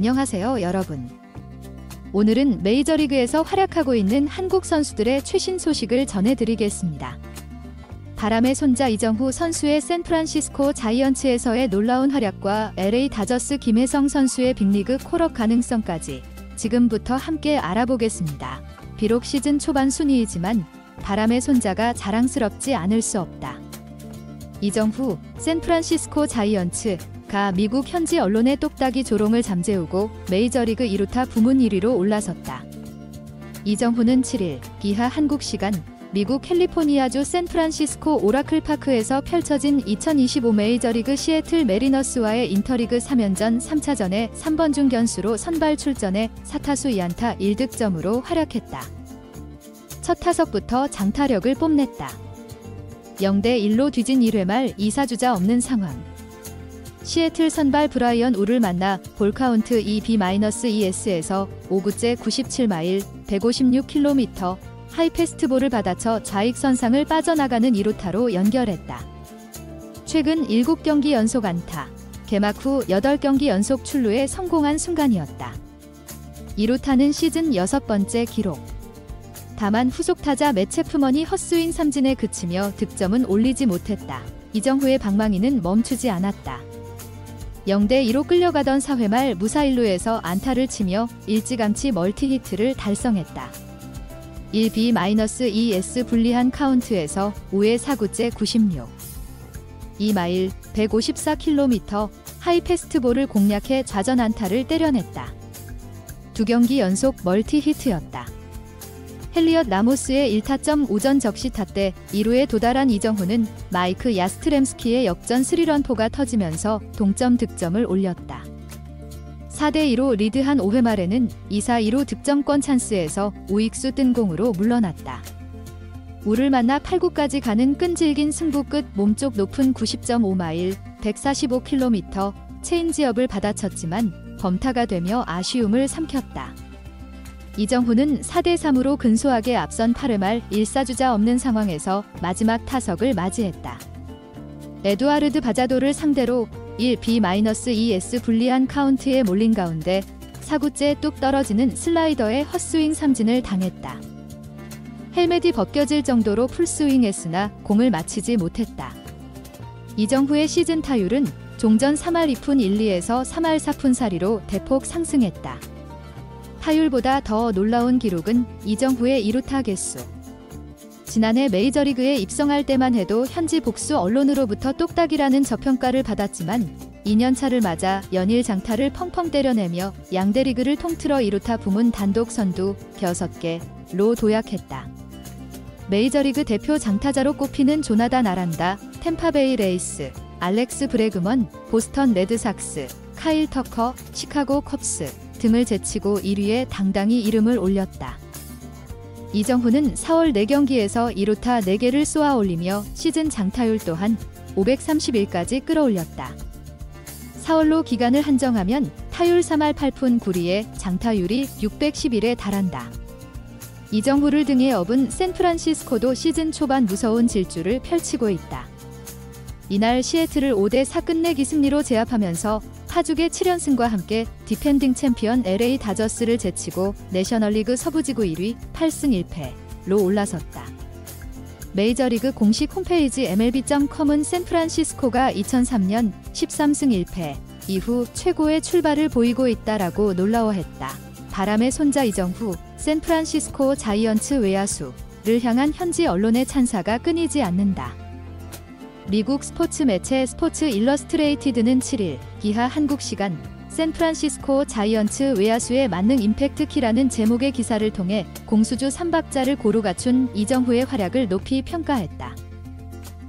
안녕하세요, 여러분. 오늘은 메이저리그에서 활약하고 있는 한국 선수들의 최신 소식을 전해드리겠습니다. 바람의 손자 이정후 선수의 샌프란시스코 자이언츠에서의 놀라운 활약과 LA 다저스 김혜성 선수의 빅리그 콜업 가능성까지 지금부터 함께 알아보겠습니다. 비록 시즌 초반 순위이지만 바람의 손자가 자랑스럽지 않을 수 없다. 이정후, 샌프란시스코 자이언츠가 미국 현지 언론의 똑딱이 조롱을 잠재우고 메이저리그 2루타 부문 1위로 올라섰다. 이정후는 7일 기하 한국 시간 미국 캘리포니아주 샌프란시스코 오라클 파크에서 펼쳐진 2025 메이저리그 시애틀 메리너스와의 인터리그 3연전 3차전에 3번 중견수로 선발 출전해 4타수 2안타 1득점으로 활약했다. 첫 타석부터 장타력을 뽐냈다. 0대1로 뒤진 1회 말 2사주자 없는 상황. 시애틀 선발 브라이언 우를 만나 볼카운트 2B-2S에서 5구째 97마일 156km 하이패스트볼을 받아쳐 좌익선상을 빠져나가는 2루타로 연결했다. 최근 7경기 연속 안타, 개막 후 8경기 연속 출루에 성공한 순간이었다. 2루타는 시즌 6번째 기록. 다만 후속타자 맷 체프먼이 헛스윙 삼진에 그치며 득점은 올리지 못했다. 이정후의 방망이는 멈추지 않았다. 0대2로 끌려가던 4회 말 무사 1루에서 안타를 치며 일찌감치 멀티히트를 달성했다. 1B-2S 불리한 카운트에서 5회 4구째 96. 2마일 154km 하이패스트볼을 공략해 좌전 안타를 때려냈다. 2경기 연속 멀티히트였다. 헬리엇 라모스의 1타점 오전 적시타 때 2루에 도달한 이정후는 마이크 야스트렘스키의 역전 3런포가 터지면서 동점 득점을 올렸다. 4대2로 리드한 5회 말에는 2사2루 득점권 찬스에서 우익수 뜬 공으로 물러났다. 우를 만나 8구까지 가는 끈질긴 승부 끝 몸쪽 높은 90.5마일 145km 체인지업을 받아쳤지만 범타가 되며 아쉬움을 삼켰다. 이정후는 4대3으로 근소하게 앞선 8회 말 1사주자 없는 상황에서 마지막 타석을 맞이했다. 에두아르드 바자도를 상대로 1B-2S 불리한 카운트에 몰린 가운데 4구째 뚝 떨어지는 슬라이더에 헛스윙 삼진을 당했다. 헬멧이 벗겨질 정도로 풀스윙했으나 공을 맞히지 못했다. 이정후의 시즌 타율은 종전 3할 2푼 1, 2에서 3할 4푼 4리로 대폭 상승했다. 타율보다 더 놀라운 기록은 이정후의 2루타 개수. 지난해 메이저리그에 입성할 때만 해도 현지 복수 언론으로부터 똑딱이라는 저평가를 받았지만 2년차를 맞아 연일 장타를 펑펑 때려내며 양대 리그를 통틀어 2루타 부문 단독 선두 6개로 도약했다. 메이저리그 대표 장타자로 꼽히는 조나단 아란다, 템파베이 레이스, 알렉스 브래그먼, 보스턴 레드삭스, 카일 터커, 시카고 컵스 등을 제치고 1위에 당당히 이름을 올렸다. 이정후는 4월 4경기에서 2루타 4개를 쏘아 올리며 시즌 장타율 또한 531까지 끌어올렸다. 4월로 기간을 한정하면 타율 3할 8푼 9리에 장타율이 611에 달한다. 이정후를 등에 업은 샌프란시스코도 시즌 초반 무서운 질주를 펼치고 있다. 이날 시애틀을 5대4 끝내기 승리로 제압하면서 파죽의 7연승과 함께 디펜딩 챔피언 LA 다저스를 제치고 내셔널리그 서부지구 1위 8승 1패로 올라섰다. 메이저리그 공식 홈페이지 MLB.com은 샌프란시스코가 2003년 13승 1패 이후 최고의 출발을 보이고 있다라고 놀라워했다. 바람의 손자 이정후, 샌프란시스코 자이언츠 외야수를 향한 현지 언론의 찬사가 끊이지 않는다. 미국 스포츠 매체 스포츠 일러스트레이티드는 7일 기하 한국 시간 샌프란시스코 자이언츠 외야수의 만능 임팩트 키라는 제목의 기사를 통해 공수주 3박자를 고루 갖춘 이정후의 활약을 높이 평가했다.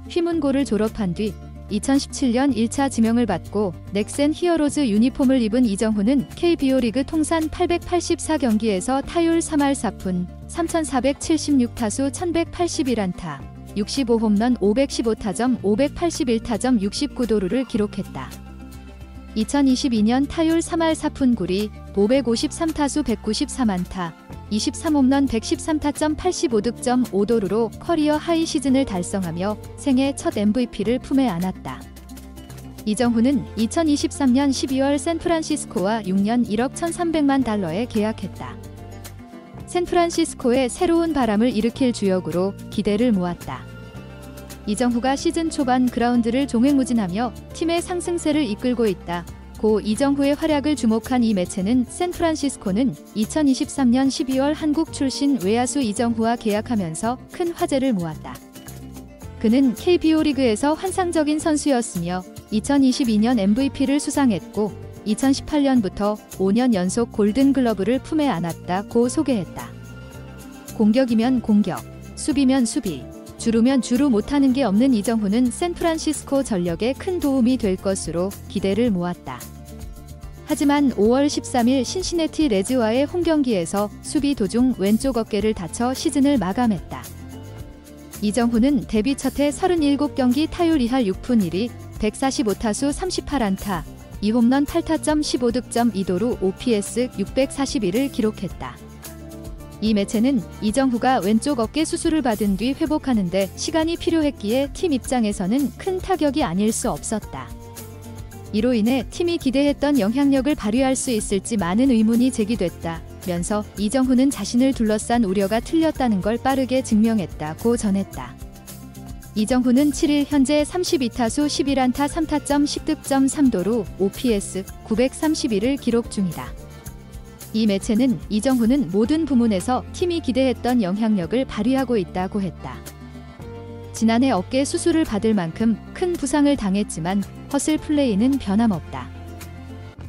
휘문고를 졸업한 뒤 2017년 1차 지명을 받고 넥센 히어로즈 유니폼을 입은 이정후는 KBO 리그 통산 884경기에서 타율 3할 4푼 3476타수 1181안타 65홈런 515타점 581타점 69도루를 기록했다. 2022년 타율 3할 4푼 9리 553타수 193안타 23홈런 113타점 85득점 5도루로 커리어 하이 시즌을 달성하며 생애 첫 MVP를 품에 안았다. 이정후는 2023년 12월 샌프란시스코와 6년 1억 1,300만 달러에 계약했다. 샌프란시스코의 새로운 바람을 일으킬 주역으로 기대를 모았다. 이정후가 시즌 초반 그라운드를 종횡무진하며 팀의 상승세를 이끌고 있다. 고 이정후의 활약을 주목한 이 매체는 샌프란시스코는 2023년 12월 한국 출신 외야수 이정후와 계약하면서 큰 화제를 모았다. 그는 KBO 리그에서 환상적인 선수였으며 2022년 MVP를 수상했고 2018년부터 5년 연속 골든글러브를 품에 안았다고 소개했다. 공격이면 공격, 수비면 수비, 주루면 주루 못하는 게 없는 이정후는 샌프란시스코 전력에 큰 도움이 될 것으로 기대를 모았다. 하지만 5월 13일 신시내티 레즈와의 홈경기에서 수비 도중 왼쪽 어깨를 다쳐 시즌을 마감했다. 이정후는 데뷔 첫해 37경기 타율 2할 6푼 1리, 145타수 38안타, 2홈런 8타점 15득점 2도루 OPS 641을 기록했다. 이 매체는 이정후가 왼쪽 어깨 수술을 받은 뒤 회복하는데 시간이 필요했기에 팀 입장에서는 큰 타격이 아닐 수 없었다. 이로 인해 팀이 기대했던 영향력을 발휘할 수 있을지 많은 의문이 제기됐다면서 이정후는 자신을 둘러싼 우려가 틀렸다는 걸 빠르게 증명했다고 전했다. 이정후는 7일 현재 32타수 11안타 3타점 10득점 3도루 OPS 931을 기록 중이다. 이 매체는 이정후는 모든 부문에서 팀이 기대했던 영향력을 발휘하고 있다고 했다. 지난해 어깨 수술을 받을 만큼 큰 부상을 당했지만 허슬 플레이는 변함없다.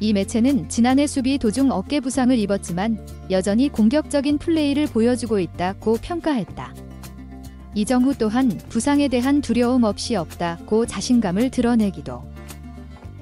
이 매체는 지난해 수비 도중 어깨 부상을 입었지만 여전히 공격적인 플레이를 보여주고 있다고 평가했다. 이정후 또한 부상에 대한 두려움 없이 없다고 자신감을 드러내기도.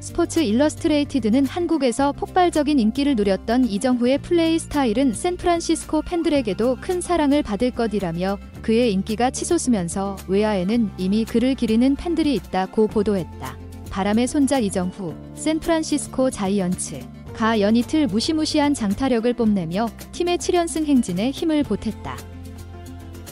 스포츠 일러스트레이티드는 한국에서 폭발적인 인기를 누렸던 이정후의 플레이 스타일은 샌프란시스코 팬들에게도 큰 사랑을 받을 것이라며 그의 인기가 치솟으면서 외야에는 이미 그를 기리는 팬들이 있다고 보도했다. 바람의 손자 이정후, 샌프란시스코 자이언츠, 가 연이틀 무시무시한 장타력을 뽐내며 팀의 7연승 행진에 힘을 보탰다.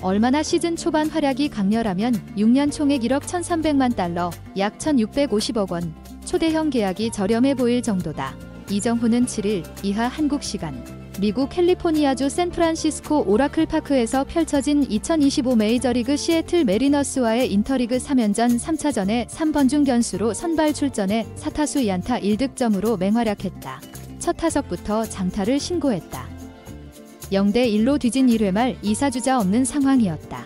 얼마나 시즌 초반 활약이 강렬하면 6년 총액 1억 1,300만 달러, 약 1,650억 원, 초대형 계약이 저렴해 보일 정도다. 이정후는 7일 이하 한국 시간 미국 캘리포니아주 샌프란시스코 오라클 파크에서 펼쳐진 2025 메이저리그 시애틀 메리너스와의 인터리그 3연전 3차전에 3번중 견수로 선발 출전해 4타수 2안타 1득점으로 맹활약했다. 첫 타석부터 장타를 신고했다. 0대1로 뒤진 1회 말 2사주자 없는 상황이었다.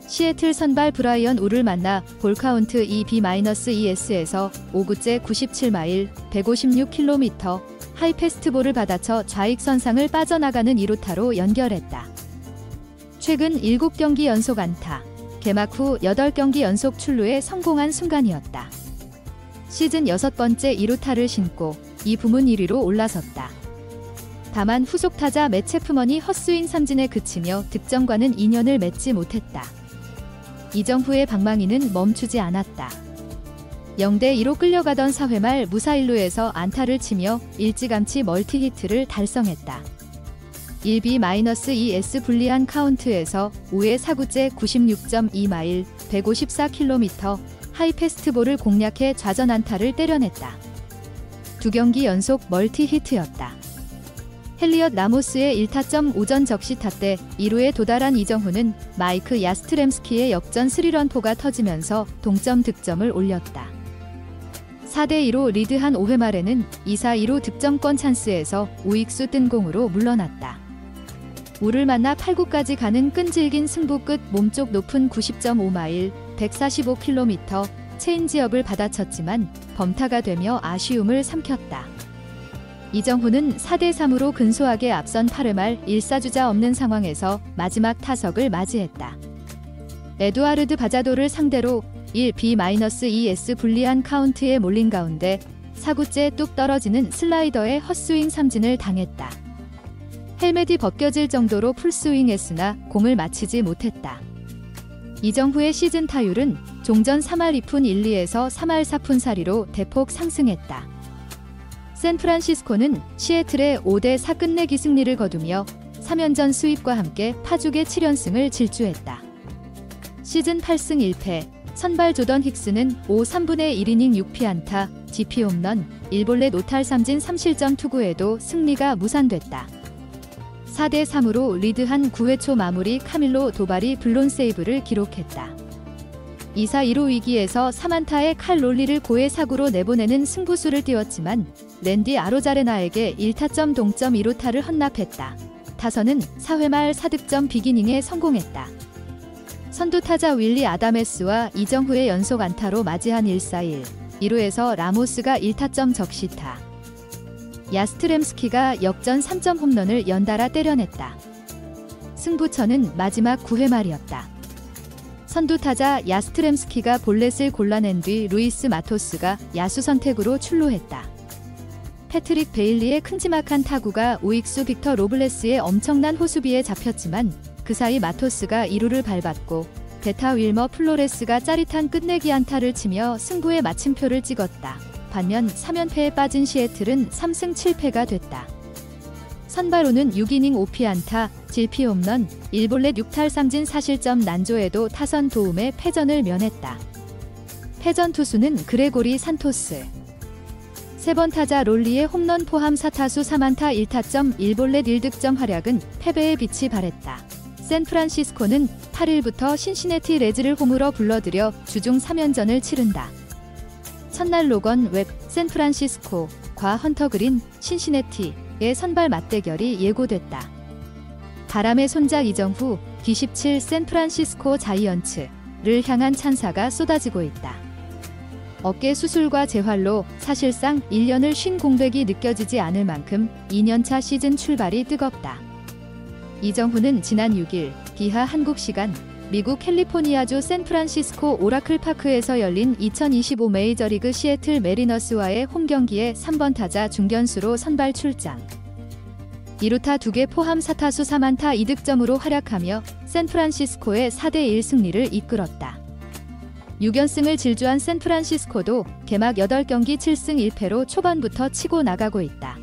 시애틀 선발 브라이언 우를 만나 볼카운트 2B-2S에서 5구째 97마일 156km 하이패스트볼을 받아쳐 좌익선상을 빠져나가는 2루타로 연결했다. 최근 7경기 연속 안타, 개막 후 8경기 연속 출루에 성공한 순간이었다. 시즌 6번째 2루타를 신고 이 부문 1위로 올라섰다. 다만 후속 타자 맷 체프먼이 헛스윙 삼진에 그치며 득점과는 인연을 맺지 못했다. 이정후의 방망이는 멈추지 않았다. 0대2로 끌려가던 4회 말 무사 1루에서 안타를 치며 일찌감치 멀티히트를 달성했다. 1B-2S 불리한 카운트에서 5회 4구째 96.2마일 154km 하이패스트볼을 공략해 좌전 안타를 때려냈다. 2경기 연속 멀티히트였다. 헬리엇 라모스의 1타점 오전 적시타 때 2루에 도달한 이정후는 마이크 야스트렘스키의 역전 3런포가 터지면서 동점 득점을 올렸다. 4대2로 리드한 5회 말에는 2사 2루 득점권 찬스에서 우익수 뜬 공으로 물러났다. 우를 만나 8구까지 가는 끈질긴 승부 끝 몸쪽 높은 90.5마일 145km 체인지업을 받아쳤지만 범타가 되며 아쉬움을 삼켰다. 이정후는 4대3으로 근소하게 앞선 8회 말 1사주자 없는 상황에서 마지막 타석을 맞이했다. 에두아르드 바자도를 상대로 1B-2S 불리한 카운트에 몰린 가운데 4구째 뚝 떨어지는 슬라이더에 헛스윙 삼진을 당했다. 헬멧이 벗겨질 정도로 풀스윙했으나 공을 맞히지 못했다. 이정후의 시즌 타율은 종전 3할 2푼 1, 2에서 3할 4푼 4리로 대폭 상승했다. 샌프란시스코는 시애틀의 5대4 끝내기 승리를 거두며 3연전 수입과 함께 파죽의 7연승을 질주했다. 시즌 8승 1패, 선발 조던 힉스는 5 3분의 1이닝 6피안타, GP 홈런, 1볼넷 5탈 3진 3실점 투구에도 승리가 무산됐다. 4대 3으로 리드한 9회 초 마무리 카밀로 도발이 블론 세이브를 기록했다. 2사 1루 위기에서 3안타의 칼 롤리를 고의 사구로 내보내는 승부수를 띄웠지만 랜디 아로자레나에게 1타점 동점 2루타를 헌납했다. 타선은 4회 말 4득점 빅이닝에 성공했다. 선두 타자 윌리 아다메스와 이정후의 연속 안타로 맞이한 1사1, 2루에서 라모스가 1타점 적시타. 야스트렘스키가 역전 3점 홈런을 연달아 때려냈다. 승부처는 마지막 9회 말이었다. 선두 타자 야스트렘스키가 볼넷을 골라낸 뒤 루이스 마토스가 야수 선택으로 출루했다. 패트릭 베일리의 큼지막한 타구가 우익수 빅터 로블레스의 엄청난 호수비에 잡혔지만 그 사이 마토스가 2루를 밟았고 베타 윌머 플로레스가 짜릿한 끝내기 안타를 치며 승부의 마침표를 찍었다. 반면 3연패에 빠진 시애틀은 3승 7패가 됐다. 선발로는 6이닝 5피안타, GP 홈런, 1볼넷 6탈 3진 4실점 난조에도 타선 도움에 패전을 면했다. 패전 투수는 그레고리 산토스. 3번 타자 롤리의 홈런 포함 4타수 3안타 1타점 1볼넷 1득점 활약은 패배의 빛이 발했다. 샌프란시스코는 8일부터 신시내티 레즈를 홈으로 불러들여 주중 3연전을 치른다. 첫날 로건 웹, 샌프란시스코과 헌터 그린, 신시내티의 선발 맞대결이 예고됐다. 바람의 손작 이정후, D17 샌프란시스코 자이언츠를 향한 찬사가 쏟아지고 있다. 어깨 수술과 재활로 사실상 1년을 쉰 공백이 느껴지지 않을 만큼 2년차 시즌 출발이 뜨겁다. 이정후는 지난 6일 기하 한국 시간 미국 캘리포니아주 샌프란시스코 오라클 파크에서 열린 2025 메이저리그 시애틀 메리너스와의 홈경기에 3번 타자 중견수로 선발 출장. 2루타 2개 포함 4타수 3안타 2득점으로 활약하며 샌프란시스코의 4대1 승리를 이끌었다. 6연승을 질주한 샌프란시스코도 개막 8경기 7승 1패로 초반부터 치고 나가고 있다.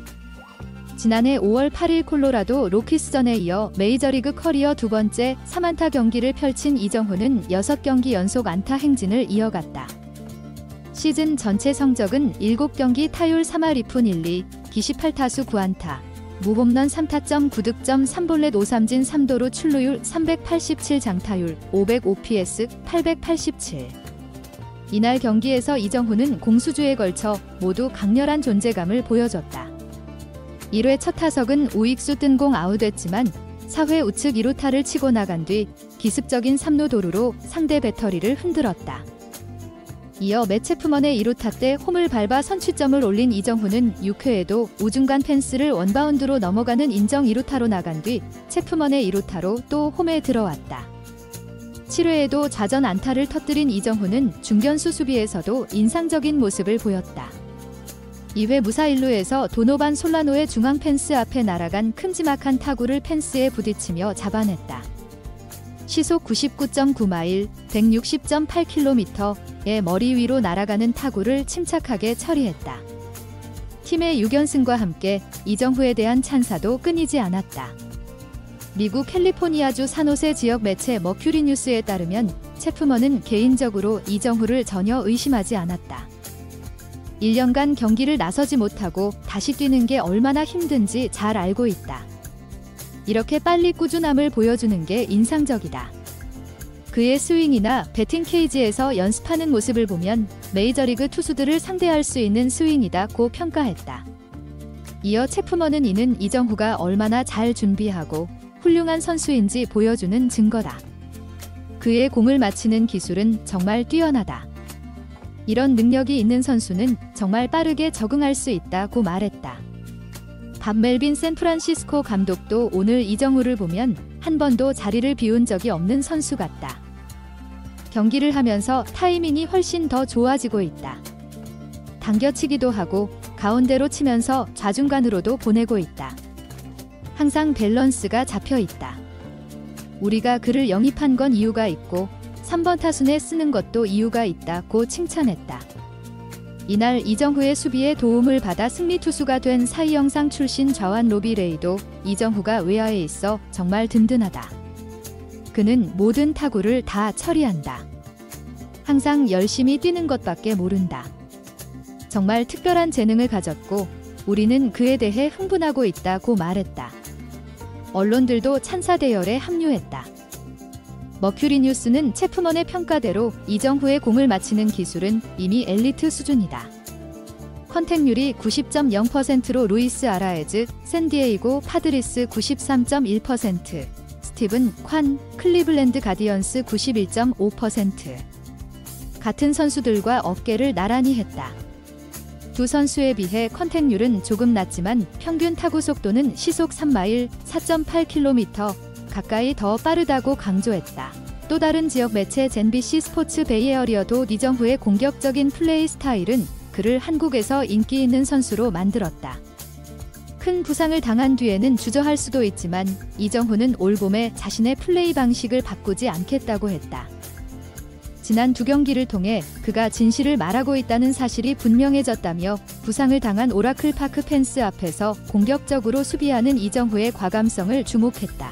지난해 5월 8일 콜로라도 로키스전에 이어 메이저리그 커리어 두 번째 3안타 경기를 펼친 이정후는 6경기 연속 안타 행진을 이어갔다. 시즌 전체 성적은 7경기 타율 3할 2푼 1리, 기 18타수 9안타, 무홈런 3타점 9득점 3볼넷 5삼진 3도루 출루율 387 장타율 505PS 887. 이날 경기에서 이정후는 공수주에 걸쳐 모두 강렬한 존재감을 보여줬다. 1회 첫 타석은 우익수 뜬 공 아웃됐지만 4회 우측 2루타를 치고 나간 뒤 기습적인 3루 도루로 상대 배터리를 흔들었다. 이어 맷 체프먼의 2루타 때 홈을 밟아 선취점을 올린 이정후는 6회에도 우중간 펜스를 원바운드로 넘어가는 인정 2루타로 나간 뒤 체프먼의 2루타로 또 홈에 들어왔다. 7회에도 좌전 안타를 터뜨린 이정후는 중견수 수비에서도 인상적인 모습을 보였다. 2회 무사 1루에서 도노반 솔라노의 중앙 펜스 앞에 날아간 큼지막한 타구를 펜스에 부딪히며 잡아냈다. 시속 99.9마일, 160.8km의 머리 위로 날아가는 타구를 침착하게 처리했다. 팀의 6연승과 함께 이정후에 대한 찬사도 끊이지 않았다. 미국 캘리포니아주 산호세 지역 매체 머큐리 뉴스에 따르면 체프먼은 개인적으로 이정후를 전혀 의심하지 않았다. 1년간 경기를 나서지 못하고 다시 뛰는 게 얼마나 힘든지 잘 알고 있다. 이렇게 빨리 꾸준함을 보여주는 게 인상적이다. 그의 스윙이나 배팅 케이지에서 연습하는 모습을 보면 메이저리그 투수들을 상대할 수 있는 스윙이다고 평가했다. 이어 체프먼은 이는 이정후가 얼마나 잘 준비하고 훌륭한 선수인지 보여주는 증거다. 그의 공을 맞히는 기술은 정말 뛰어나다. 이런 능력이 있는 선수는 정말 빠르게 적응할 수 있다고 말했다. 밥 멜빈 샌프란시스코 감독도 오늘 이정후를 보면 한 번도 자리를 비운 적이 없는 선수 같다. 경기를 하면서 타이밍이 훨씬 더 좋아지고 있다. 당겨치기도 하고 가운데로 치면서 좌중간으로도 보내고 있다. 항상 밸런스가 잡혀 있다. 우리가 그를 영입한 건 이유가 있고 3번 타순에 쓰는 것도 이유가 있다고 칭찬했다. 이날 이정후의 수비에 도움을 받아 승리 투수가 된 사이 영상 출신 좌완 로비 레이도 이정후가 외야에 있어 정말 든든하다. 그는 모든 타구를 다 처리한다. 항상 열심히 뛰는 것밖에 모른다. 정말 특별한 재능을 가졌고 우리는 그에 대해 흥분하고 있다고 말했다. 언론들도 찬사 대열에 합류했다. 머큐리 뉴스는 체프먼의 평가대로 이정후의 공을 맞히는 기술은 이미 엘리트 수준이다. 컨택률이 90.0%로 루이스 아라에즈, 샌디에이고 파드리스 93.1%, 스티븐 관, 클리블랜드 가디언스 91.5%. 같은 선수들과 어깨를 나란히 했다. 두 선수에 비해 컨택률은 조금 낮지만 평균 타구 속도는 시속 3마일 4.8km 가까이 더 빠르다고 강조했다. 또 다른 지역 매체 NBC 스포츠 베이에어리어도 이정후의 공격적인 플레이 스타일은 그를 한국에서 인기 있는 선수로 만들었다. 큰 부상을 당한 뒤에는 주저할 수도 있지만 이정후는 올 봄에 자신의 플레이 방식을 바꾸지 않겠다고 했다. 지난 두 경기를 통해 그가 진실을 말하고 있다는 사실이 분명해졌다며 부상을 당한 오라클 파크 펜스 앞에서 공격적으로 수비하는 이정후의 과감성을 주목했다.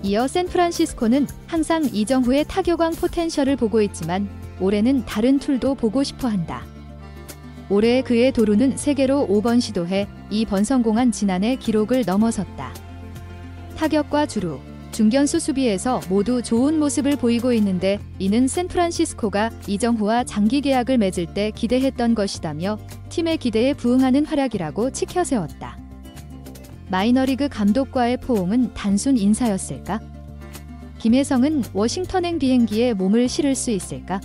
이어 샌프란시스코는 항상 이정후의 타격왕 포텐셜을 보고 있지만 올해는 다른 툴도 보고 싶어 한다. 올해 그의 도루는 3개로 5번 시도해 2번 성공한 지난해 기록을 넘어섰다. 타격과 주루, 중견수 수비에서 모두 좋은 모습을 보이고 있는데 이는 샌프란시스코가 이정후와 장기 계약을 맺을 때 기대했던 것이다며 팀의 기대에 부응하는 활약이라고 치켜세웠다. 마이너리그 감독과의 포옹은 단순 인사였을까? 김혜성은 워싱턴행 비행기에 몸을 실을 수 있을까?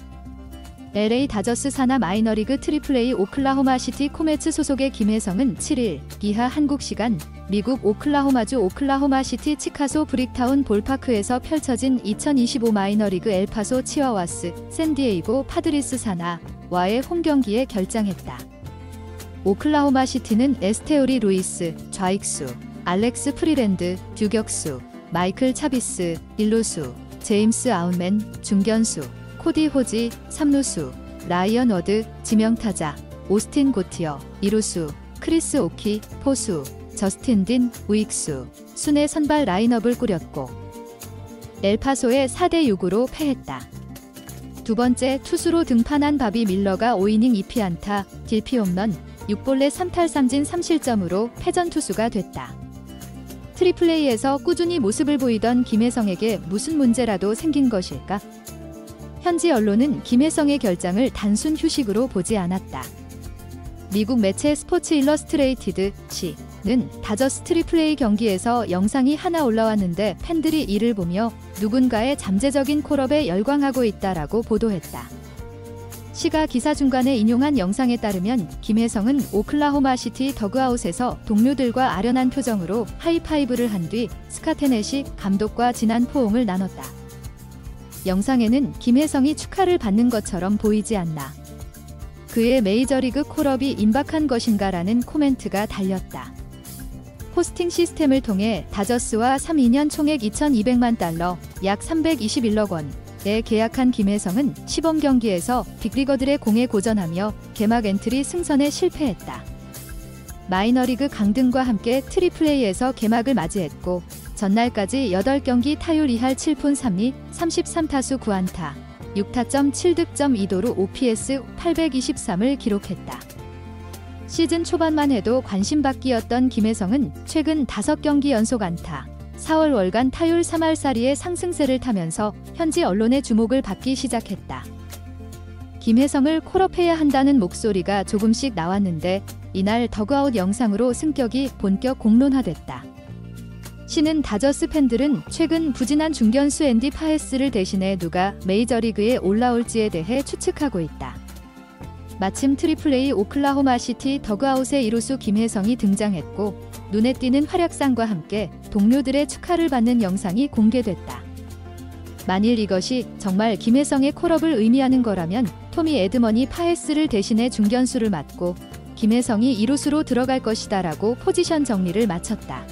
LA 다저스 산하 마이너리그 트리플A 오클라호마 시티 코메츠 소속의 김혜성은 7일 기하 한국 시간 미국 오클라호마주 오클라호마 시티 치카소 브릭타운 볼파크에서 펼쳐진 2025 마이너리그 엘파소 치와와스 샌디에이고 파드리스 산하와의 홈경기에 결장했다. 오클라호마 시티는 에스테오리 루이스, 좌익수, 알렉스 프리랜드, 듀격수, 마이클 차비스, 일루수, 제임스 아웃맨, 중견수, 코디 호지, 3루수, 라이언 워드, 지명타자, 오스틴 고티어, 2루수, 크리스 오키, 포수, 저스틴 딘, 우익수, 순의 선발 라인업을 꾸렸고 엘파소에 4대6으로 패했다. 두 번째 투수로 등판한 바비 밀러가 5이닝 2피안타, 딜피 홈런, 6볼넷 3탈 3진 3실점으로 패전 투수가 됐다. 트리플A에서 꾸준히 모습을 보이던 김혜성에게 무슨 문제라도 생긴 것일까? 현지 언론은 김혜성의 결장을 단순 휴식으로 보지 않았다. 미국 매체 스포츠 일러스트레이티드 는 다저스 트리플A 경기에서 영상이 하나 올라왔는데 팬들이 이를 보며 누군가의 잠재적인 콜업에 열광하고 있다라고 보도했다. 시가 기사 중간에 인용한 영상에 따르면 김혜성은 오클라호마 시티 더그아웃에서 동료들과 아련한 표정으로 하이파이브를 한 뒤 스캇 헤넷이 감독과 진한 포옹을 나눴다. 영상에는 김혜성이 축하를 받는 것처럼 보이지 않나. 그의 메이저리그 콜업이 임박한 것인가라는 코멘트가 달렸다. 포스팅 시스템을 통해 다저스와 3-2년 총액 2,200만 달러, 약 321억 원에 계약한 김혜성은 시범 경기에서 빅리거들의 공에 고전하며 개막 엔트리 승선에 실패했다. 마이너리그 강등과 함께 트리플A에서 개막을 맞이했고 전날까지 8경기 타율 2할 7푼 3리 33타수 9안타 6타점 7득점 2도루 OPS 823을 기록했다. 시즌 초반만 해도 관심받기였던 김혜성은 최근 5경기 연속 안타, 4월 월간 타율 3할살이의 상승세를 타면서 현지 언론의 주목을 받기 시작했다. 김혜성을 콜업해야 한다는 목소리가 조금씩 나왔는데 이날 더그아웃 영상으로 승격이 본격 공론화됐다. 시는 다저스 팬들은 최근 부진한 중견수 앤디 파헤스를 대신해 누가 메이저리그에 올라올지에 대해 추측하고 있다. 마침 트리플A 오클라호마 시티 더그아웃의 2루수 김혜성이 등장했고 눈에 띄는 활약상과 함께 동료들의 축하를 받는 영상이 공개됐다. 만일 이것이 정말 김혜성의 콜업을 의미하는 거라면 토미 에드먼이 파헤스를 대신해 중견수를 맡고 김혜성이 2루수로 들어갈 것이다라고 포지션 정리를 마쳤다.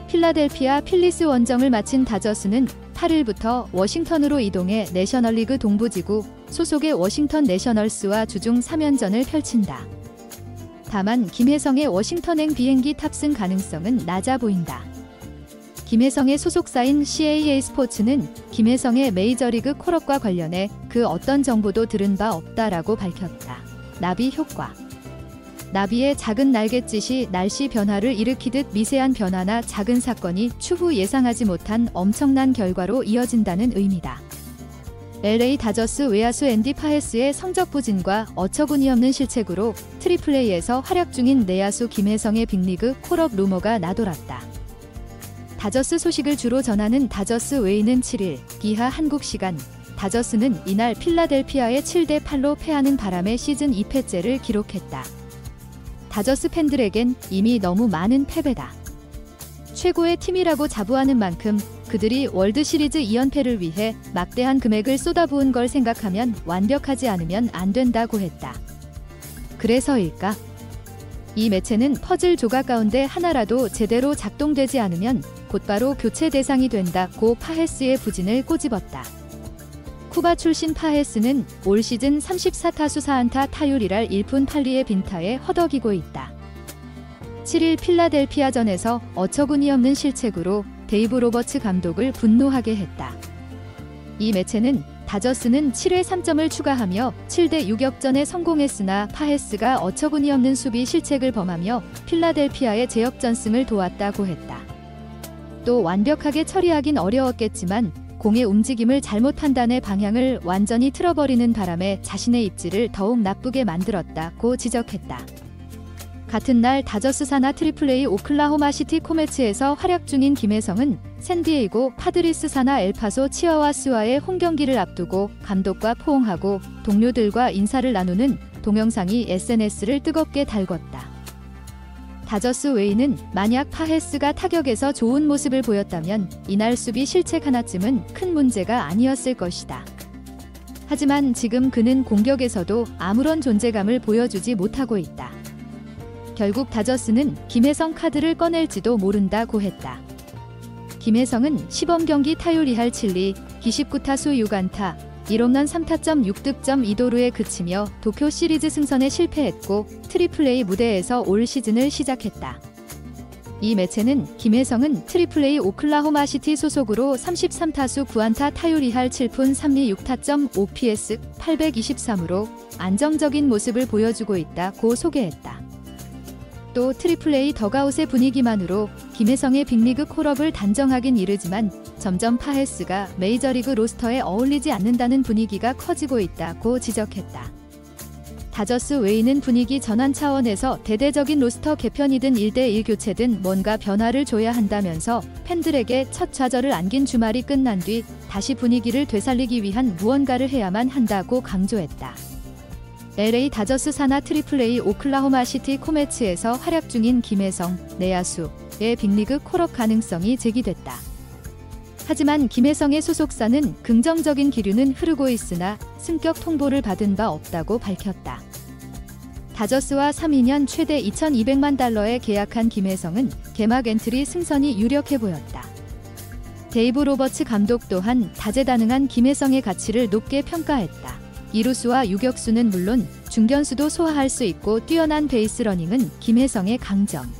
필라델피아 필리스 원정을 마친 다저스는 8일부터 워싱턴으로 이동해 내셔널리그 동부지구 소속의 워싱턴 내셔널스와 주중 3연전을 펼친다. 다만 김혜성의 워싱턴행 비행기 탑승 가능성은 낮아 보인다. 김혜성의 소속사인 CAA 스포츠는 김혜성의 메이저리그 콜업과 관련해 그 어떤 정보도 들은 바 없다라고 밝혔다. 나비 효과. 나비의 작은 날갯짓이 날씨 변화를 일으키듯 미세한 변화나 작은 사건이 추후 예상하지 못한 엄청난 결과로 이어진다는 의미다. LA 다저스 외야수 앤디 파헤스의 성적 부진과 어처구니 없는 실책으로 트리플레이에서 활약 중인 내야수 김혜성의 빅리그 콜업 루머가 나돌았다. 다저스 소식을 주로 전하는 다저스 웨이는 7일 기하 한국 시간 다저스는 이날 필라델피아에 7대8로 패하는 바람에 시즌 2패째를 기록했다. 다저스 팬들에겐 이미 너무 많은 패배다. 최고의 팀이라고 자부하는 만큼 그들이 월드시리즈 2연패를 위해 막대한 금액을 쏟아부은 걸 생각하면 완벽하지 않으면 안 된다고 했다. 그래서일까? 이 매체는 퍼즐 조각 가운데 하나라도 제대로 작동되지 않으면 곧바로 교체 대상이 된다고 파헤스의 부진을 꼬집었다. 쿠바 출신 파헤스는 올 시즌 34타수 4안타 타율 1할 1푼 8리의 빈타에 허덕이고 있다. 7일 필라델피아전에서 어처구니 없는 실책으로 데이브 로버츠 감독을 분노하게 했다. 이 매체는 다저스는 7회 3점을 추가하며 7대 6역전에 성공했으나 파헤스가 어처구니 없는 수비 실책을 범하며 필라델피아의 제역전승을 도왔다고 했다. 또 완벽하게 처리하긴 어려웠겠지만 공의 움직임을 잘못 판단해 방향을 완전히 틀어버리는 바람에 자신의 입지를 더욱 나쁘게 만들었다고 지적했다. 같은 날 다저스 산하 트리플레이 오클라호마 시티 코메츠에서 활약 중인 김혜성은 샌디에이고 파드리스 산하 엘파소 치와와스와의 홈경기를 앞두고 감독과 포옹하고 동료들과 인사를 나누는 동영상이 SNS를 뜨겁게 달궜다. 다저스 웨이는 만약 파헤스가 타격에서 좋은 모습을 보였다면 이날 수비 실책 하나쯤은 큰 문제가 아니었을 것이다. 하지만 지금 그는 공격에서도 아무런 존재감을 보여주지 못하고 있다. 결국 다저스는 김혜성 카드를 꺼낼지도 모른다고 했다. 김혜성은 시범경기 타율 2할 7리, 29타수 6안타, 1홈런 3타점 6득점 2도루에 그치며 도쿄 시리즈 승선에 실패했고 트리플레이 무대에서 올 시즌을 시작했다. 이 매체는 김혜성은 트리플레이 오클라호마 시티 소속으로 33타수 9안타 타율 2할 7푼 3리 6타점 OPS 823으로 안정적인 모습을 보여주고 있다고 소개했다. 또 트리플레이 더가웃의 분위기만으로 김혜성의 빅리그 콜업을 단정하긴 이르지만 점점 파헤스가 메이저리그 로스터에 어울리지 않는다는 분위기가 커지고 있다고 지적했다. 다저스 웨이는 분위기 전환 차원에서 대대적인 로스터 개편이든 1대1 교체든 뭔가 변화를 줘야 한다면서 팬들에게 첫 좌절을 안긴 주말이 끝난 뒤 다시 분위기를 되살리기 위한 무언가를 해야만 한다고 강조했다. LA 다저스 산하 트리플레이 오클라호마 시티 코메츠에서 활약 중인 김혜성, 내야수의 빅리그 콜업 가능성이 제기됐다. 하지만 김혜성의 소속사는 긍정적인 기류는 흐르고 있으나 승격 통보를 받은 바 없다고 밝혔다. 다저스와 3년 최대 2,200만 달러에 계약한 김혜성은 개막 엔트리 승선이 유력해 보였다. 데이브 로버츠 감독 또한 다재다능한 김혜성의 가치를 높게 평가했다. 이루수와 유격수는 물론 중견수도 소화할 수 있고 뛰어난 베이스러닝은 김혜성의 강점.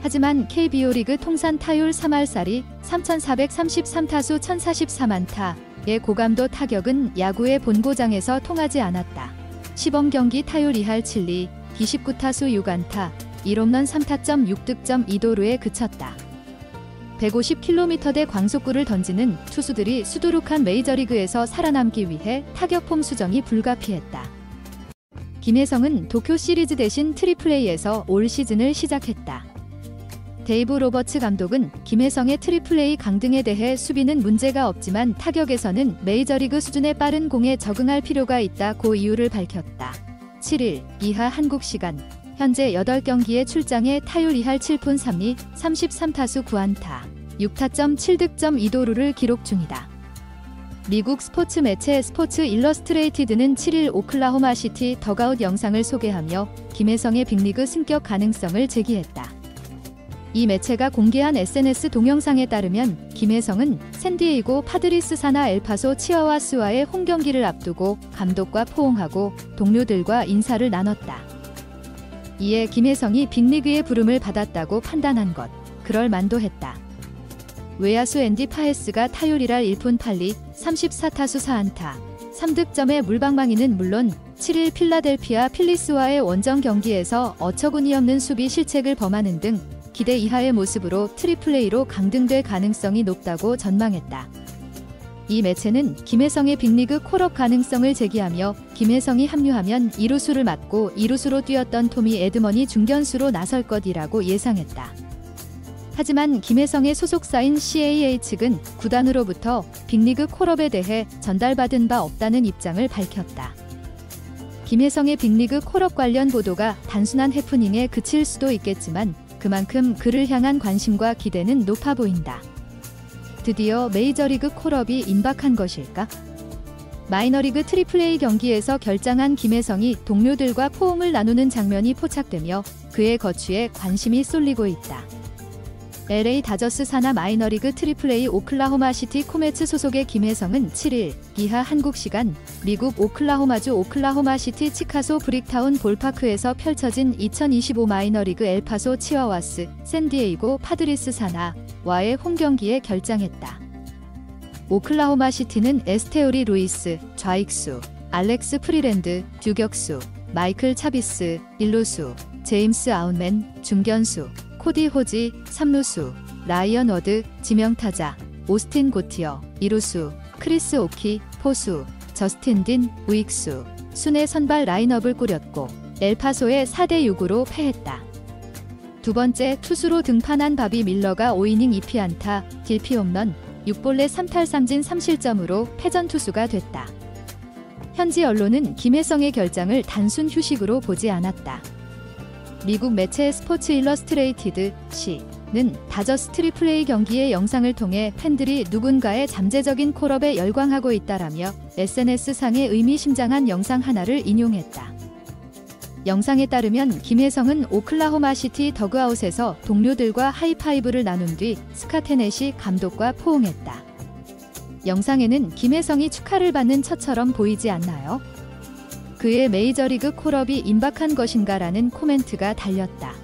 하지만 KBO 리그 통산 타율 3할살이 3,433타수 1,043안타의 고감도 타격은 야구의 본고장에서 통하지 않았다. 시범경기 타율 2할 7리, 29타수 6안타, 1홈런 3타점 6득점 2도루에 그쳤다. 150km대 광속구를 던지는 투수들이 수두룩한 메이저리그에서 살아남기 위해 타격폼 수정이 불가피했다. 김혜성은 도쿄 시리즈 대신 트리플레이에서 올 시즌을 시작했다. 데이브 로버츠 감독은 김혜성의 트리플레이 강등에 대해 수비는 문제가 없지만 타격에서는 메이저리그 수준의 빠른 공에 적응할 필요가 있다고 이유를 밝혔다. 7일 이하 한국 시간 현재 8경기에 출장해 타율 2할 7푼 3리 33타수 9안타 6타점 7득점 2도루를 기록 중이다. 미국 스포츠 매체 스포츠 일러스트레이티드는 7일 오클라호마 시티 더가웃 영상을 소개하며 김혜성의 빅리그 승격 가능성을 제기했다. 이 매체가 공개한 SNS 동영상에 따르면 김혜성은 샌디에이고 파드리스 산하 엘파소 치와와스와의 홈경기를 앞두고 감독과 포옹하고 동료들과 인사를 나눴다. 이에 김혜성이 빅리그의 부름을 받았다고 판단한 것, 그럴 만도 했다. 외야수 앤디 파헤스가 타율 1푼 8리 34타수 4안타 3득점의 물방망이는 물론 7일 필라델피아 필리스와의 원정 경기에서 어처구니 없는 수비 실책을 범하는 등 기대 이하의 모습으로 트리플 A로 강등될 가능성이 높다고 전망했다. 이 매체는 김혜성의 빅리그 콜업 가능성을 제기하며 김혜성이 합류하면 2루수를 맡고 2루수로 뛰었던 토미 에드먼이 중견수로 나설 것이라고 예상했다. 하지만 김혜성의 소속사인 CAA 측은 구단으로부터 빅리그 콜업에 대해 전달받은 바 없다는 입장을 밝혔다. 김혜성의 빅리그 콜업 관련 보도가 단순한 해프닝에 그칠 수도 있겠지만 그만큼 그를 향한 관심과 기대는 높아 보인다. 드디어 메이저리그 콜업이 임박한 것일까? 마이너리그 트리플 A 경기에서 결장한 김혜성이 동료들과 포옹을 나누는 장면이 포착되며 그의 거취에 관심이 쏠리고 있다. LA 다저스 산하 마이너리그 트리플 A 오클라호마 시티 코메츠 소속의 김혜성은 7일 이하 한국 시간 미국 오클라호마주 오클라호마 시티 치카소 브릭타운 볼파크에서 펼쳐진 2025 마이너리그 엘파소 치와와스 샌디에이고 파드리스 산하와의 홈경기에 결장했다. 오클라호마 시티는 에스테오리 루이스, 좌익수, 알렉스 프리랜드, 듀격수, 마이클 차비스, 일루수, 제임스 아웃맨, 중견수, 코디 호지, 3루수, 라이언 워드, 지명타자, 오스틴 고티어, 2루수, 크리스 오키, 포수, 저스틴 딘, 우익수, 순의 선발 라인업을 꾸렸고 엘파소에 4대6으로 패했다. 두 번째 투수로 등판한 바비 밀러가 5이닝 2피안타, 딜피 홈런, 6볼넷 3탈 3진 3실점으로 패전 투수가 됐다. 현지 언론은 김혜성의 결장을 단순 휴식으로 보지 않았다. 미국 매체 스포츠 일러스트레이티드 시는 다저스 트리플 A 경기의 영상을 통해 팬들이 누군가의 잠재적인 콜업에 열광하고 있다라며 SNS상에 의미심장한 영상 하나를 인용했다. 영상에 따르면 김혜성은 오클라호마 시티 더그아웃에서 동료들과 하이파이브를 나눈 뒤 스캇 헤넷이 감독과 포옹했다. 영상에는 김혜성이 축하를 받는 척처럼 보이지 않나요? 그의 메이저리그 콜업이 임박한 것인가라는 코멘트가 달렸다.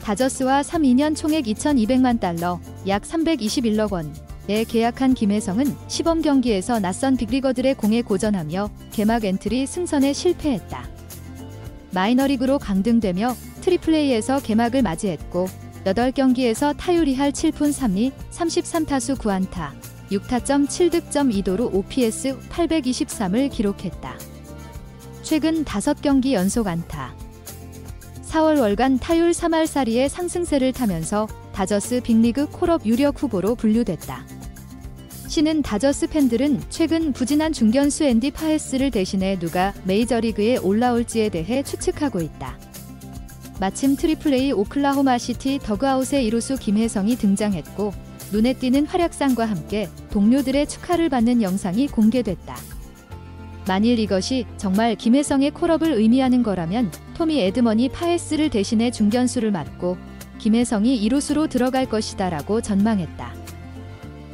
다저스와 3-2년 총액 2,200만 달러, 약 321억 원에 계약한 김혜성은 시범 경기에서 낯선 빅리거들의 공에 고전하며 개막 엔트리 승선에 실패했다. 마이너리그로 강등되며 트리플 A에서 개막을 맞이했고 8경기에서 타율 2할 7푼 3리, 33타수 9안타, 6타점 7득점 2도루 OPS 823을 기록했다. 최근 5경기 연속 안타. 4월 월간 타율 3할살이의 상승세를 타면서 다저스 빅리그 콜업 유력 후보로 분류됐다. 시는 다저스 팬들은 최근 부진한 중견수 앤디 파헤스를 대신해 누가 메이저리그에 올라올지에 대해 추측하고 있다. 마침 트리플 A 오클라호마 시티 더그아웃의 2루수 김혜성이 등장했고 눈에 띄는 활약상과 함께 동료들의 축하를 받는 영상이 공개됐다. 만일 이것이 정말 김혜성의 콜업을 의미하는 거라면 토미 에드먼이 파헤스를 대신해 중견수를 맡고 김혜성이 2루수로 들어갈 것이다라고 전망했다.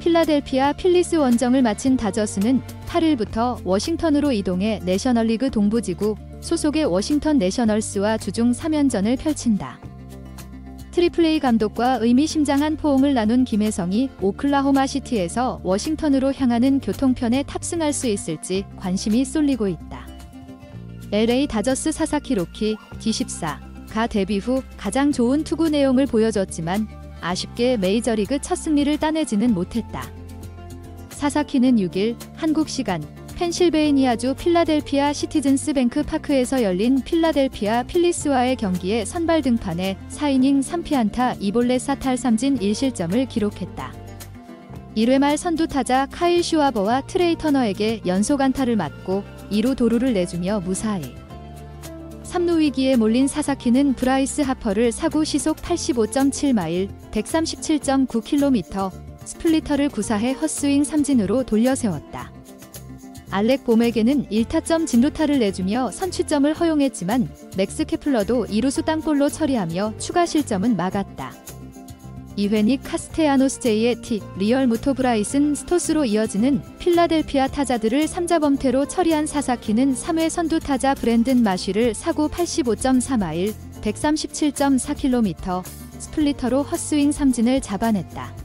필라델피아 필리스 원정을 마친 다저스는 8일부터 워싱턴으로 이동해 내셔널리그 동부지구 소속의 워싱턴 내셔널스와 주중 3연전을 펼친다. 트리플 A 감독과 의미심장한 포옹을 나눈 김혜성이 오클라호마 시티에서 워싱턴으로 향하는 교통편에 탑승할 수 있을지 관심이 쏠리고 있다. LA 다저스 사사키 로키 D14가 데뷔 후 가장 좋은 투구 내용을 보여줬지만 아쉽게 메이저리그 첫 승리를 따내지는 못했다. 사사키는 6일 한국 시간 펜실베이니아주 필라델피아 시티즌스 뱅크 파크에서 열린 필라델피아 필리스와의 경기에 선발 등판해 4이닝 3피안타 2볼넷 4탈 3진 1실점을 기록했다. 1회 말 선두타자 카일 슈와버와 트레이 터너에게 연속 안타를 맞고 2루 도루를 내주며 무사히 3루 위기에 몰린 사사키는 브라이스 하퍼를 사구 시속 85.7마일 137.9km 스플리터를 구사해 헛스윙 삼진으로 돌려세웠다. 알렉 봄에게는 1타점 진루타를 내주며 선취점을 허용했지만 맥스 케플러도 2루수 땅볼로 처리하며 추가 실점은 막았다. 2회 닉 카스테야노스 제이의 티 리얼 무토 브라이슨 스토스로 이어지는 필라델피아 타자들을 3자범퇴로 처리한 사사키는 3회 선두 타자 브랜든 마쉬를 사구 85.4마일 137.4km 스플리터로 헛스윙 삼진을 잡아냈다.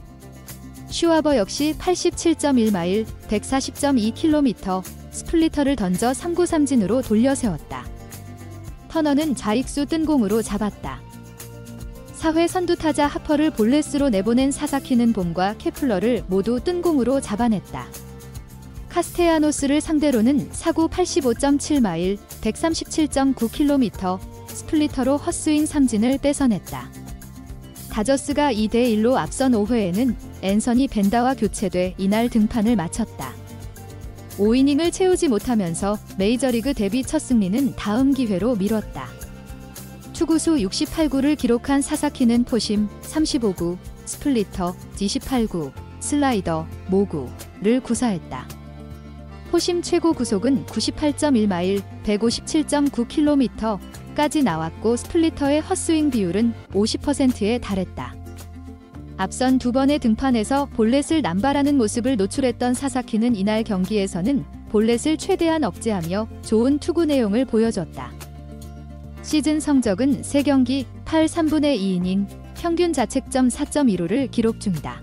슈와버 역시 87.1마일, 140.2km 스플리터를 던져 3구 3진으로 돌려 세웠다. 터너는 좌익수 뜬공으로 잡았다. 4회 선두타자 하퍼를 볼넷으로 내보낸 사사키는 봄과 케플러를 모두 뜬공으로 잡아냈다. 카스테야노스를 상대로는 4구 85.7마일, 137.9km 스플리터로 헛스윙 3진을 뺏어냈다. 다저스가 2대1로 앞선 5회에는 앤서니 벤다와 교체돼 이날 등판을 마쳤다. 5이닝을 채우지 못하면서 메이저리그 데뷔 첫 승리는 다음 기회로 미뤘다. 투구수 68구를 기록한 사사키는 포심, 35구, 스플리터, 28구, 슬라이더, 모구를 구사했다. 포심 최고 구속은 98.1마일, 157.9km까지 나왔고 스플리터의 헛스윙 비율은 50%에 달했다. 앞선 두 번의 등판에서 볼넷을 남발하는 모습을 노출했던 사사키는 이날 경기에서는 볼넷을 최대한 억제하며 좋은 투구 내용을 보여줬다. 시즌 성적은 3경기 8 3분의 2이닝, 평균 자책점 4.15를 기록 중이다.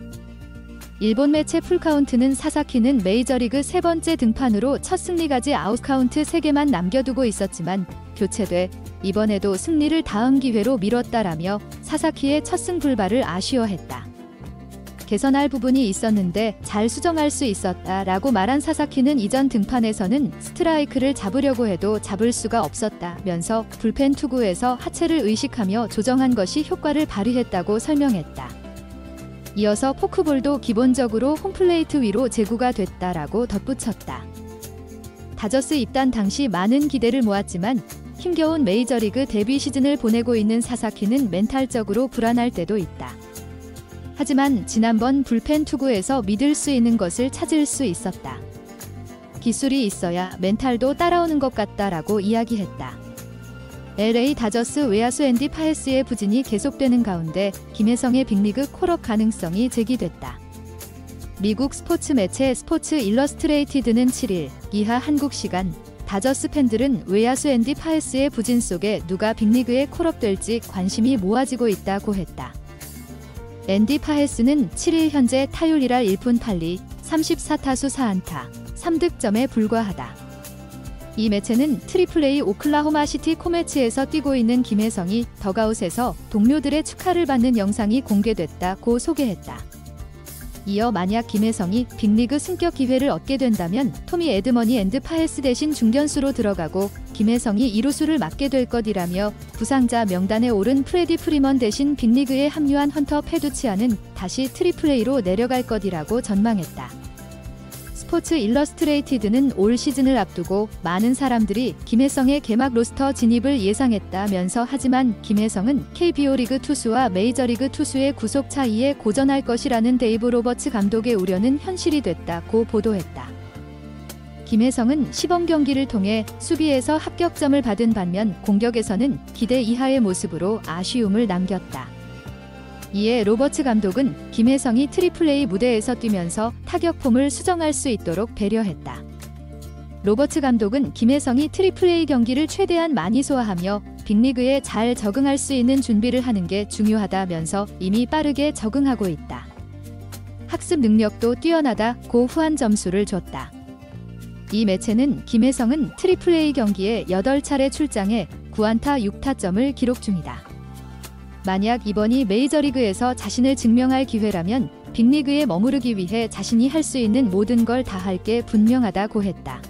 일본 매체 풀카운트는 사사키는 메이저리그 세 번째 등판으로 첫 승리까지 아웃카운트 3개만 남겨두고 있었지만 교체돼 이번에도 승리를 다음 기회로 미뤘다라며 사사키의 첫 승 불발을 아쉬워했다. 개선할 부분이 있었는데 잘 수정할 수 있었다라고 말한 사사키는 이전 등판에서는 스트라이크를 잡으려고 해도 잡을 수가 없었다면서 불펜 투구에서 하체를 의식하며 조정한 것이 효과를 발휘했다고 설명했다. 이어서 포크볼도 기본적으로 홈플레이트 위로 제구가 됐다라고 덧붙였다. 다저스 입단 당시 많은 기대를 모았지만 힘겨운 메이저리그 데뷔 시즌을 보내고 있는 사사키는 멘탈적으로 불안할 때도 있다. 하지만 지난번 불펜 투구에서 믿을 수 있는 것을 찾을 수 있었다. 기술이 있어야 멘탈도 따라오는 것 같다라고 이야기했다. LA 다저스 외야수 앤디 파헤스의 부진이 계속되는 가운데 김혜성의 빅리그 콜업 가능성이 제기됐다. 미국 스포츠 매체 스포츠 일러스트레이티드는 7일 이하 한국 시간 다저스 팬들은 외야수 앤디 파헤스의 부진 속에 누가 빅리그에 콜업될지 관심이 모아지고 있다고 했다. 앤디 파헤스는 7일 현재 타율 1할 1푼 8리, 34타수 4안타, 3득점에 불과하다. 이 매체는 트리플A 오클라호마 시티 코매치에서 뛰고 있는 김혜성이 덕아웃에서 동료들의 축하를 받는 영상이 공개됐다고 소개했다. 이어 만약 김혜성이 빅리그 승격 기회를 얻게 된다면 토미 에드머니 앤드 파헤스 대신 중견수로 들어가고 김혜성이 2루수를 맡게 될 것이라며 부상자 명단에 오른 프레디 프리먼 대신 빅리그에 합류한 헌터 페두치아는 다시 트리플A로 내려갈 것이라고 전망했다. 스포츠 일러스트레이티드는 올 시즌을 앞두고 많은 사람들이 김혜성의 개막 로스터 진입을 예상했다면서 하지만 김혜성은 KBO 리그 투수와 메이저리그 투수의 구속 차이에 고전할 것이라는 데이브 로버츠 감독의 우려는 현실이 됐다고 보도했다. 김혜성은 시범 경기를 통해 수비에서 합격점을 받은 반면 공격에서는 기대 이하의 모습으로 아쉬움을 남겼다. 이에 로버츠 감독은 김혜성이 트리플A 무대에서 뛰면서 타격폼을 수정할 수 있도록 배려했다. 로버츠 감독은 김혜성이 트리플A 경기를 최대한 많이 소화하며 빅리그에 잘 적응할 수 있는 준비를 하는 게 중요하다면서 이미 빠르게 적응하고 있다. 학습 능력도 뛰어나다고 후한 점수를 줬다. 이 매체는 김혜성은 트리플A 경기에 8차례 출장해 9안타 6타점을 기록 중이다. 만약 이번이 메이저리그에서 자신을 증명할 기회라면 빅리그에 머무르기 위해 자신이 할 수 있는 모든 걸 다 할 게 분명하다고 했다.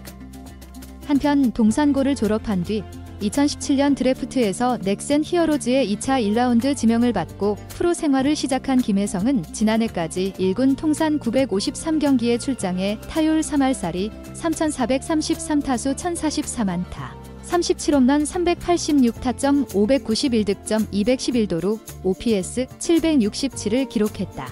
한편 동산고를 졸업한 뒤 2017년 드래프트에서 넥센 히어로즈의 2차 1라운드 지명을 받고 프로 생활을 시작한 김혜성은 지난해까지 1군 통산 953경기에 출장해 타율 3할살이, 3,433타수 1,043안타. 37홈런 386타점 591득점 211도루 OPS 767을 기록했다.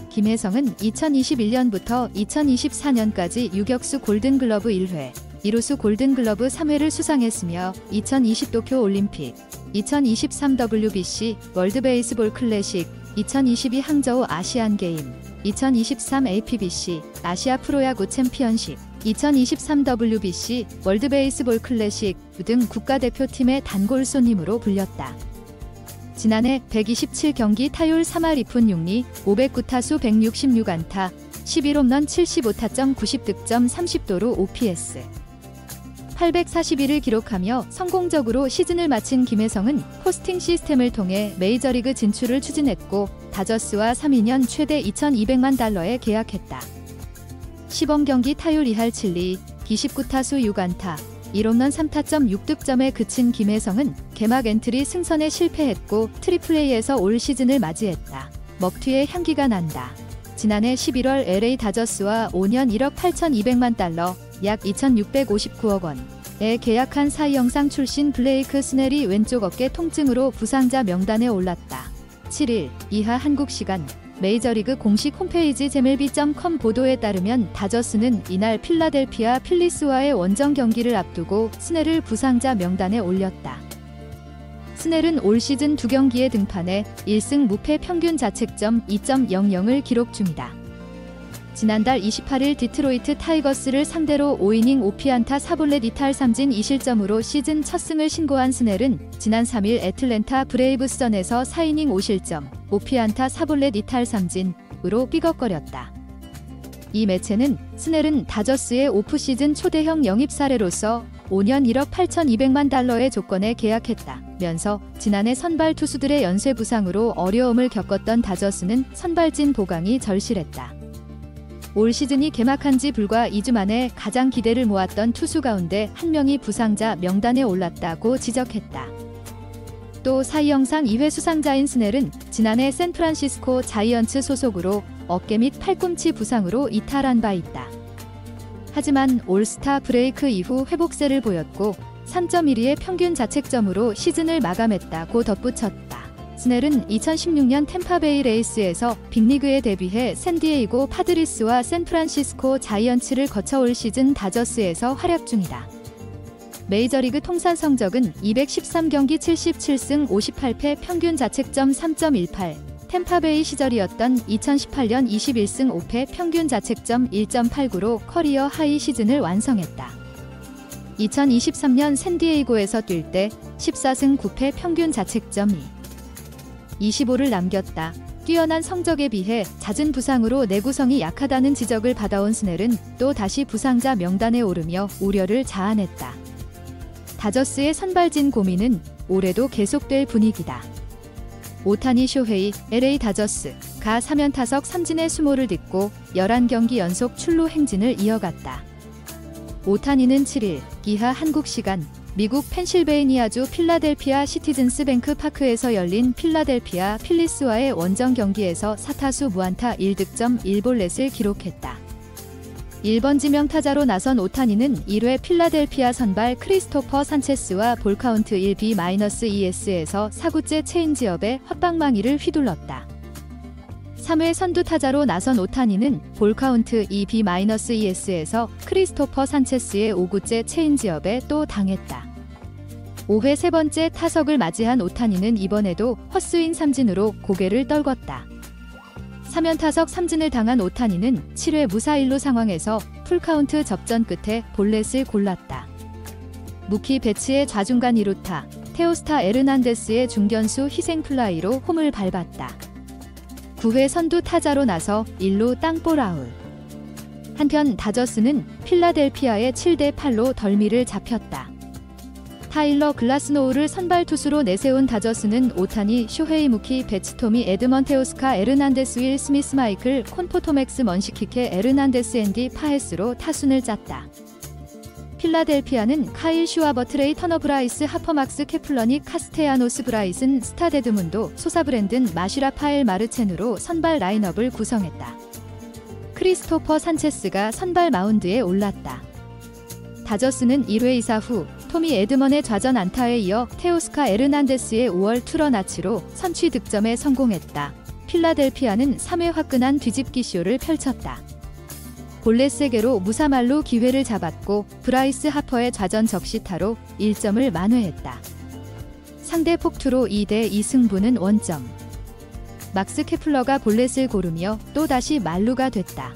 김혜성은 2021년부터 2024년까지 유격수 골든글러브 1회, 이루수 골든글러브 3회를 수상했으며 2020 도쿄 올림픽, 2023 WBC 월드베이스볼 클래식, 2022 항저우 아시안게임, 2023 APBC 아시아 프로야구 챔피언십, 2023 WBC 월드베이스볼 클래식 등 국가대표팀의 단골 손님으로 불렸다. 지난해 127경기 타율 3할 2푼 6리 509타수 166안타 11홈런 75타점 90득점 30도루 OPS 841을 기록하며 성공적으로 시즌을 마친 김혜성은 포스팅 시스템을 통해 메이저리그 진출을 추진했고 다저스와 3년 최대 $2,200만 계약했다. 시범 경기 타율 2할 7리 29타수 6안타 1홈런 3타점 6득점에 그친 김혜성은 개막 엔트리 승선에 실패했고 트리플A에서 올 시즌을 맞이했다. 먹튀의 향기가 난다. 지난해 11월 LA 다저스와 5년 1억 8,200만 약 2,659억 원에 계약한 사이 영상 출신 블레이크 스넬이 왼쪽 어깨 통증으로 부상자 명단에 올랐다. 7일 이하 한국 시간 메이저리그 공식 홈페이지 mlb.com 보도에 따르면 다저스는 이날 필라델피아 필리스와의 원정 경기를 앞두고 스넬을 부상자 명단에 올렸다. 스넬은 올 시즌 2경기에 등판해 1승 무패 평균 자책점 2.00을 기록 중이다. 지난달 28일 디트로이트 타이거스를 상대로 5이닝 5피안타 4볼넷 2탈 3진 2실점으로 시즌 첫 승을 신고한 스넬은 지난 3일 애틀랜타 브레이브스전에서 4이닝 5실점 5피안타 4볼넷 2탈 3진으로 삐걱거렸다. 이 매체는 스넬은 다저스의 오프시즌 초대형 영입 사례로서 5년 1억 8,200만 조건에 계약했다면서 지난해 선발 투수들의 연쇄 부상으로 어려움을 겪었던 다저스는 선발진 보강이 절실했다. 올 시즌이 개막한 지 불과 2주 만에 가장 기대를 모았던 투수 가운데 한 명이 부상자 명단에 올랐다고 지적했다. 또 사이 영상 2회 수상자인 스넬은 지난해 샌프란시스코 자이언츠 소속으로 어깨 및 팔꿈치 부상으로 이탈한 바 있다. 하지만 올스타 브레이크 이후 회복세를 보였고 3.12의 평균 자책점으로 시즌을 마감했다고 덧붙였다. 스넬은 2016년 템파베이 레이스에서 빅리그에 데뷔해 샌디에이고 파드리스와 샌프란시스코 자이언츠를 거쳐 올 시즌 다저스에서 활약 중이다. 메이저리그 통산 성적은 213경기 77승 58패 평균 자책점 3.18, 템파베이 시절이었던 2018년 21승 5패 평균 자책점 1.89로 커리어 하이 시즌을 완성했다. 2023년 샌디에이고에서 뛸 때 14승 9패 평균 자책점 25를 남겼다. 뛰어난 성적에 비해 잦은 부상으로 내구성이 약하다는 지적을 받아온 스넬은 또 다시 부상자 명단에 오르며 우려를 자아냈다. 다저스의 선발진 고민은 올해도 계속될 분위기다. 오타니 쇼헤이, LA 다저스가 3연타석 3진의 수모를 딛고 11경기 연속 출루 행진을 이어갔다. 오타니는 7일 이하 한국 시간 미국 펜실베이니아주 필라델피아 시티즌스 뱅크 파크에서 열린 필라델피아 필리스와의 원정 경기에서 4타수 무안타 1득점 1볼넷을 기록했다. 1번 지명 타자로 나선 오타니는 1회 필라델피아 선발 크리스토퍼 산체스와 볼카운트 1B-2S에서 4구째 체인지업에 헛방망이를 휘둘렀다. 3회 선두 타자로 나선 오타니는 볼카운트 2B-2S에서 크리스토퍼 산체스의 5구째 체인지업에 또 당했다. 5회 세 번째 타석을 맞이한 오타니는 이번에도 헛스윙 삼진으로 고개를 떨궜다. 3연타석 3진을 당한 오타니는 7회 무사 1루 상황에서 풀카운트 접전 끝에 볼넷을 골랐다. 무키 베츠의 좌중간 2루타, 테오스타 에르난데스의 중견수 희생플라이로 홈을 밟았다. 9회 선두 타자로 나서 1루 땅볼 아웃. 한편 다저스는 필라델피아의 7대8로 덜미를 잡혔다. 타일러 글라스노우를 선발 투수로 내세운 다저스는 오타니, 쇼헤이 무키, 베츠 토미, 에드먼테오스카, 에르난데스, 윌 스미스, 마이클, 콘포토맥스, 먼시키케, 에르난데스, 앤디 파헤스로 타순을 짰다. 필라델피아는 카일 슈와버, 트레이 터너, 브라이스 하퍼막스, 케플러닉, 카스테야노스, 브라이슨 스타데드문도, 소사 브랜든, 마슈라파엘 마르첸으로 선발 라인업을 구성했다. 크리스토퍼 산체스가 선발 마운드에 올랐다. 다저스는 1회 2사 후 토미 에드먼의 좌전 안타에 이어 테오스카 에르난데스의 5월 투런 아치로 선취 득점에 성공했다. 필라델피아는 3회 화끈한 뒤집기 쇼를 펼쳤다. 볼넷 3개로 무사말로 기회를 잡았고 브라이스 하퍼의 좌전 적시타로 1점을 만회했다. 상대 폭투로 2대2 승부는 원점. 막스 케플러가 볼넷을 고르며 또다시 만루가 됐다.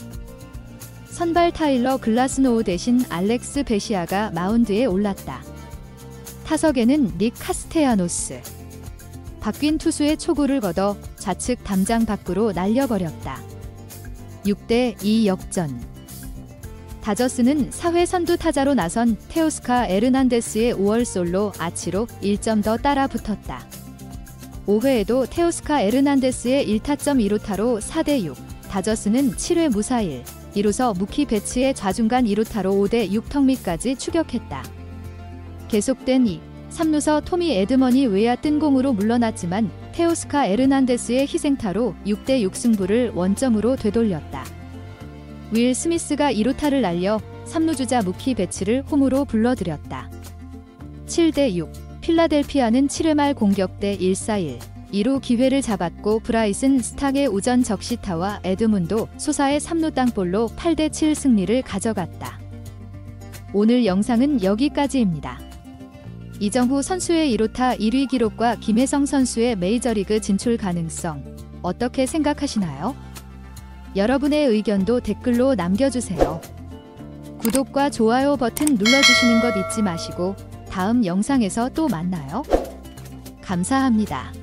선발 타일러 글라스노우 대신 알렉스 베시아가 마운드에 올랐다. 타석에는 닉 카스테야노스, 바뀐 투수의 초구를 걷어 좌측 담장 밖으로 날려버렸다. 6대2 역전. 다저스는 4회 선두 타자로 나선 테오스카 에르난데스의 5월 솔로 아치로 1점 더 따라 붙었다. 5회에도 테오스카 에르난데스의 1타점 2루타로 4대6. 다저스는 7회 무사일 2루서 무키 배츠의 좌중간 2루타로 5대6 턱밑까지 추격했다. 계속된 2, 3루서 토미 에드먼이 외야 뜬공으로 물러났지만 테오스카 에르난데스의 희생타로 6대6 승부를 원점으로 되돌렸다. 윌 스미스가 2루타를 날려 3루 주자 무키 배츠를 홈으로 불러들였다. 7대6. 필라델피아는 7회 말 공격대 1-4-1. 2루 기회를 잡았고 브라이슨 스탁의 우전 적시타와 에드문도 소사의 3루 땅볼로 8대7 승리를 가져갔다. 오늘 영상은 여기까지입니다. 이정후 선수의 2루타 1위 기록과 김혜성 선수의 메이저리그 진출 가능성 어떻게 생각하시나요? 여러분의 의견도 댓글로 남겨주세요. 구독과 좋아요 버튼 눌러주시는 것 잊지 마시고 다음 영상에서 또 만나요. 감사합니다.